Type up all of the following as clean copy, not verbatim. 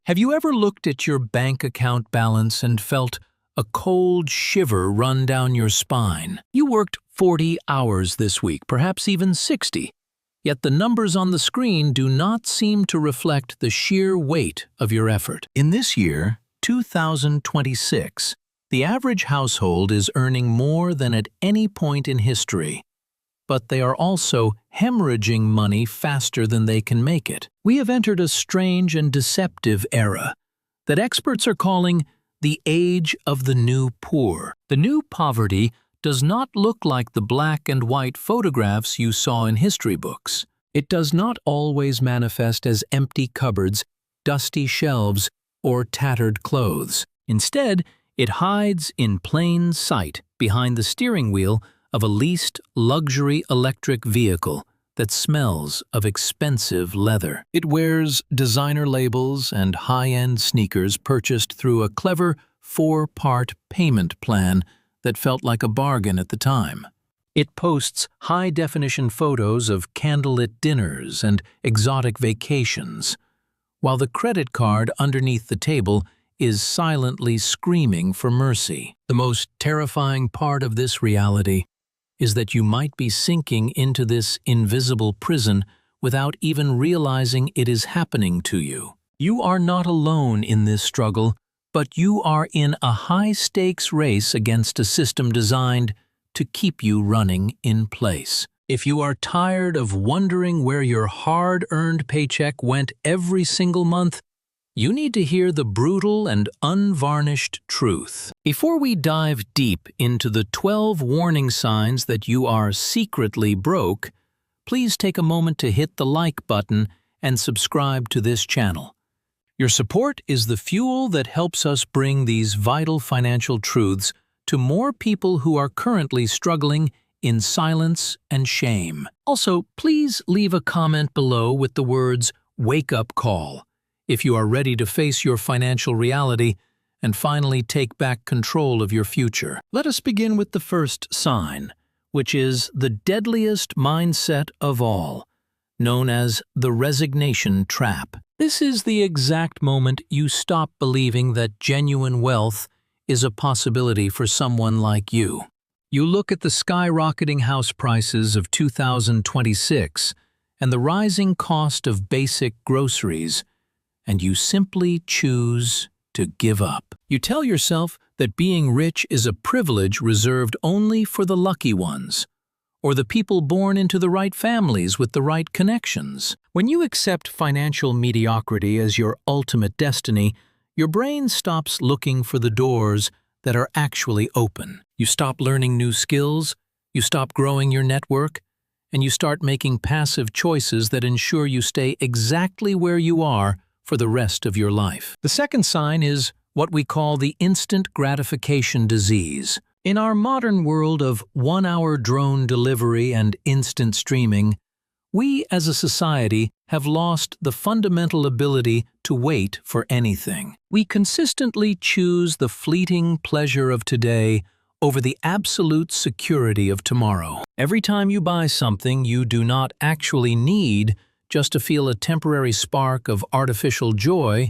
Have you ever looked at your bank account balance and felt a cold shiver run down your spine? You worked 40 hours this week, perhaps even 60, yet the numbers on the screen do not seem to reflect the sheer weight of your effort. In this year, 2026, the average household is earning more than at any point in history, but they are also hemorrhaging money faster than they can make it. We have entered a strange and deceptive era that experts are calling the age of the new poor. The new poverty does not look like the black and white photographs you saw in history books. It does not always manifest as empty cupboards, dusty shelves, or tattered clothes. Instead, it hides in plain sight behind the steering wheel of a leased luxury electric vehicle that smells of expensive leather. It wears designer labels and high-end sneakers purchased through a clever 4-part payment plan that felt like a bargain at the time. It posts high-definition photos of candlelit dinners and exotic vacations, while the credit card underneath the table is silently screaming for mercy. The most terrifying part of this reality is that you might be sinking into this invisible prison without even realizing it is happening to you. You are not alone in this struggle, but you are in a high-stakes race against a system designed to keep you running in place. If you are tired of wondering where your hard-earned paycheck went every single month, you need to hear the brutal and unvarnished truth. Before we dive deep into the 12 warning signs that you are secretly broke, please take a moment to hit the like button and subscribe to this channel. Your support is the fuel that helps us bring these vital financial truths to more people who are currently struggling in silence and shame. Also, please leave a comment below with the words "Wake Up Call" if you are ready to face your financial reality and finally take back control of your future. Let us begin with the first sign, which is the deadliest mindset of all, known as the resignation trap. This is the exact moment you stop believing that genuine wealth is a possibility for someone like you. You look at the skyrocketing house prices of 2026 and the rising cost of basic groceries, and you simply choose to give up. You tell yourself that being rich is a privilege reserved only for the lucky ones, or the people born into the right families with the right connections. When you accept financial mediocrity as your ultimate destiny, your brain stops looking for the doors that are actually open. You stop learning new skills, you stop growing your network, and you start making passive choices that ensure you stay exactly where you are for the rest of your life. The second sign is what we call the instant gratification disease. In our modern world of one-hour drone delivery and instant streaming, we as a society have lost the fundamental ability to wait for anything. We consistently choose the fleeting pleasure of today over the absolute security of tomorrow. Every time you buy something you do not actually need just to feel a temporary spark of artificial joy,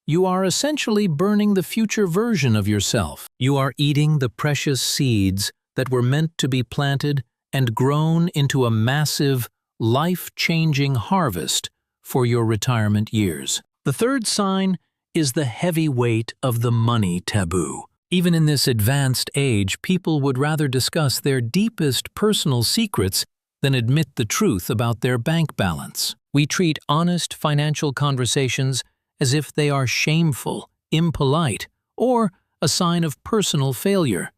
you are essentially burning the future version of yourself. You are eating the precious seeds that were meant to be planted and grown into a massive, life-changing harvest for your retirement years. The third sign is the heavy weight of the money taboo. Even in this advanced age, people would rather discuss their deepest personal secrets than admit the truth about their bank balance. We treat honest financial conversations as if they are shameful, impolite, or a sign of personal failure.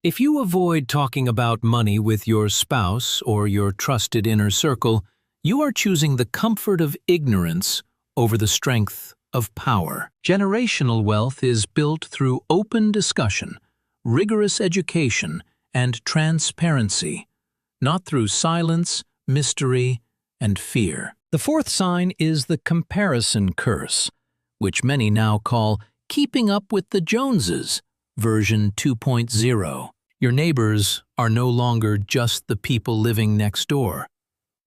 If you avoid talking about money with your spouse or your trusted inner circle, you are choosing the comfort of ignorance over the strength of power. Generational wealth is built through open discussion, rigorous education, and transparency, not through silence, mystery, and fear. The fourth sign is the comparison curse, which many now call keeping up with the Joneses, version 2.0. Your neighbors are no longer just the people living next door.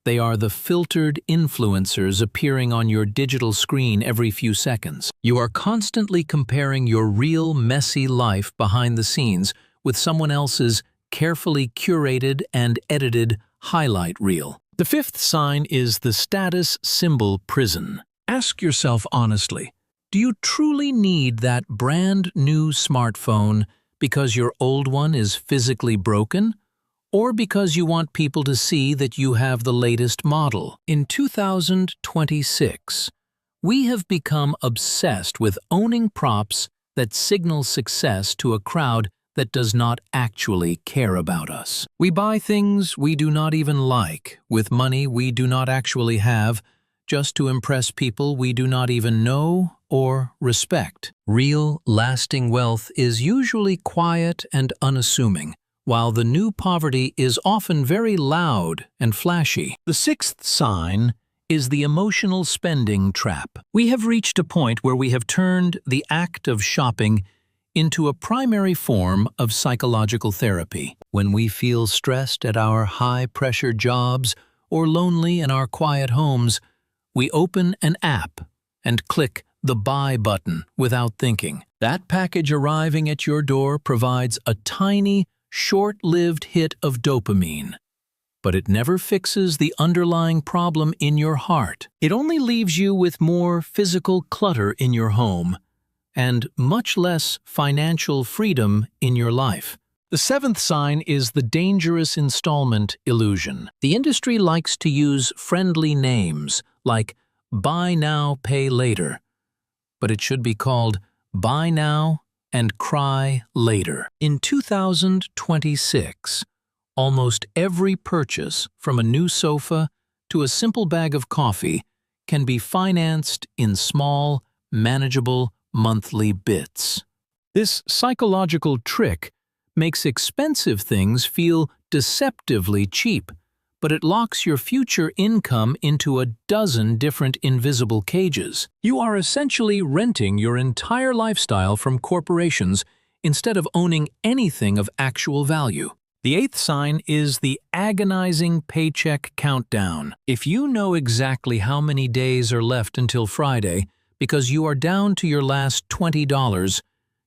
They are the filtered influencers appearing on your digital screen every few seconds. You are constantly comparing your real, messy life behind the scenes with someone else's carefully curated and edited highlight reel. The fifth sign is the status symbol prison. Ask yourself honestly, do you truly need that brand new smartphone because your old one is physically broken? Or because you want people to see that you have the latest model? In 2026, we have become obsessed with owning props that signal success to a crowd that does not actually care about us. We buy things we do not even like, with money we do not actually have, just to impress people we do not even know or respect. Real, lasting wealth is usually quiet and unassuming, while the new poverty is often very loud and flashy. The sixth sign is the emotional spending trap. We have reached a point where we have turned the act of shopping into a primary form of psychological therapy. When we feel stressed at our high-pressure jobs or lonely in our quiet homes, we open an app and click the buy button without thinking. That package arriving at your door provides a tiny, short-lived hit of dopamine, but it never fixes the underlying problem in your heart. It only leaves you with more physical clutter in your home and much less financial freedom in your life. The seventh sign is the dangerous installment illusion. The industry likes to use friendly names like buy now, pay later, but it should be called buy now and cry later. In 2026, almost every purchase, from a new sofa to a simple bag of coffee, can be financed in small, manageable monthly bits. This psychological trick makes expensive things feel deceptively cheap, but it locks your future income into a dozen different invisible cages. You are essentially renting your entire lifestyle from corporations instead of owning anything of actual value. The eighth sign is the agonizing paycheck countdown. If you know exactly how many days are left until Friday because you are down to your last $20,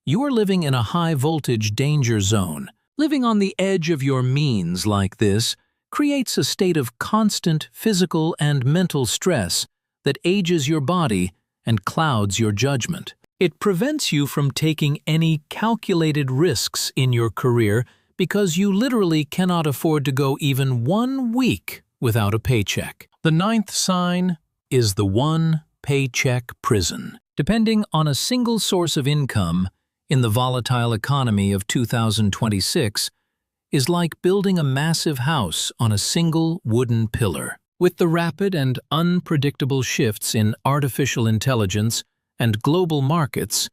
you are living in a high-voltage danger zone. Living on the edge of your means like this creates a state of constant physical and mental stress that ages your body and clouds your judgment. It prevents you from taking any calculated risks in your career because you literally cannot afford to go even 1 week without a paycheck. The ninth sign is the One Paycheck Prison. Depending on a single source of income in the volatile economy of 2026 is like building a massive house on a single wooden pillar. With the rapid and unpredictable shifts in artificial intelligence and global markets,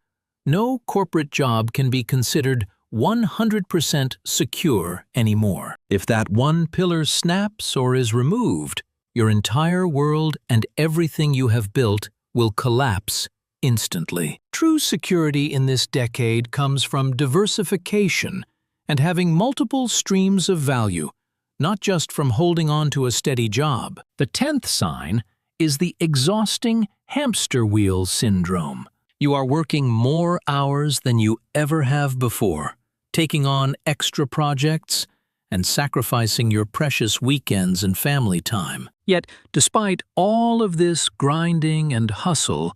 no corporate job can be considered 100% secure anymore. If that one pillar snaps or is removed, your entire world and everything you have built will collapse instantly. True security in this decade comes from diversification and having multiple streams of value, not just from holding on to a steady job. The 10th sign is the exhausting hamster wheel syndrome. You are working more hours than you ever have before, taking on extra projects and sacrificing your precious weekends and family time. Yet, despite all of this grinding and hustle,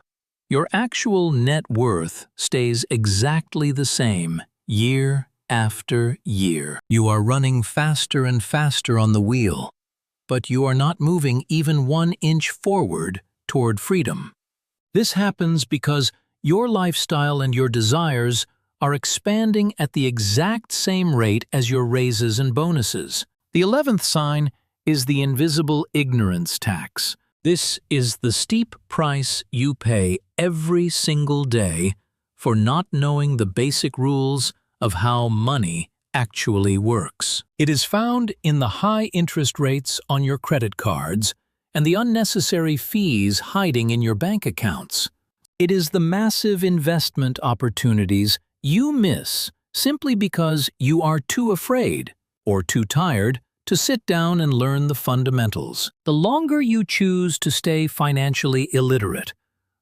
your actual net worth stays exactly the same year after year. You are running faster and faster on the wheel, but you are not moving even 1 inch forward toward freedom. This happens because your lifestyle and your desires are expanding at the exact same rate as your raises and bonuses. The 11th sign is the invisible ignorance tax. This is the steep price you pay every single day for not knowing the basic rules of how money actually works. It is found in the high interest rates on your credit cards and the unnecessary fees hiding in your bank accounts. It is the massive investment opportunities you miss simply because you are too afraid or too tired to sit down and learn the fundamentals. The longer you choose to stay financially illiterate,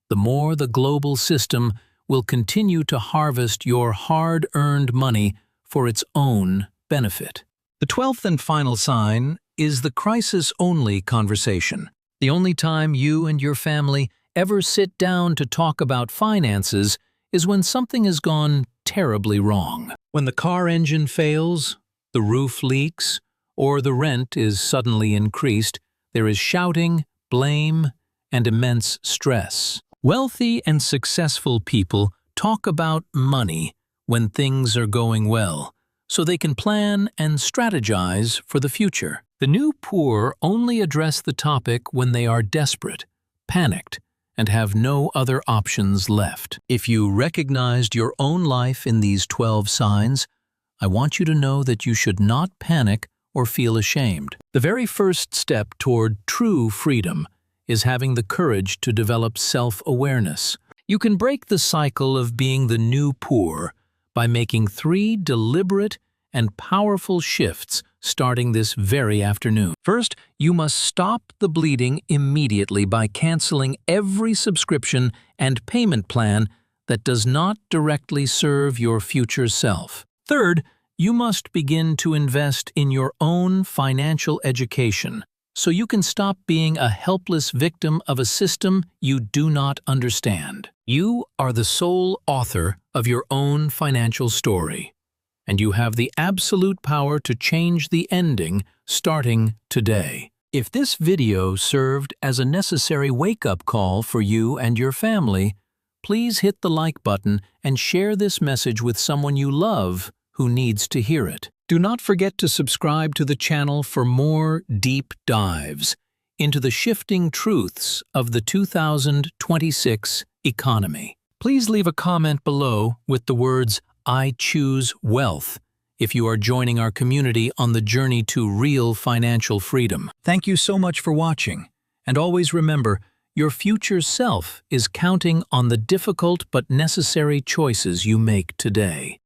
the more the global system will continue to harvest your hard-earned money for its own benefit. The 12th and final sign is the crisis-only conversation. The only time you and your family ever sit down to talk about finances is when something has gone terribly wrong. When the car engine fails, the roof leaks, or the rent is suddenly increased, there is shouting, blame, and immense stress. Wealthy and successful people talk about money when things are going well, so they can plan and strategize for the future. The new poor only address the topic when they are desperate, panicked, and have no other options left. If you recognized your own life in these 12 signs, I want you to know that you should not panic or feel ashamed. The very first step toward true freedom is having the courage to develop self-awareness. You can break the cycle of being the new poor by making 3 deliberate and powerful shifts starting this very afternoon. First, you must stop the bleeding immediately by canceling every subscription and payment plan that does not directly serve your future self. Third, you must begin to invest in your own financial education so you can stop being a helpless victim of a system you do not understand. You are the sole author of your own financial story, and you have the absolute power to change the ending starting today. If this video served as a necessary wake-up call for you and your family, please hit the like button and share this message with someone you love who needs to hear it. Do not forget to subscribe to the channel for more deep dives into the shifting truths of the 2026 economy. Please leave a comment below with the words, "I choose wealth," if you are joining our community on the journey to real financial freedom. Thank you so much for watching, and always remember, your future self is counting on the difficult but necessary choices you make today.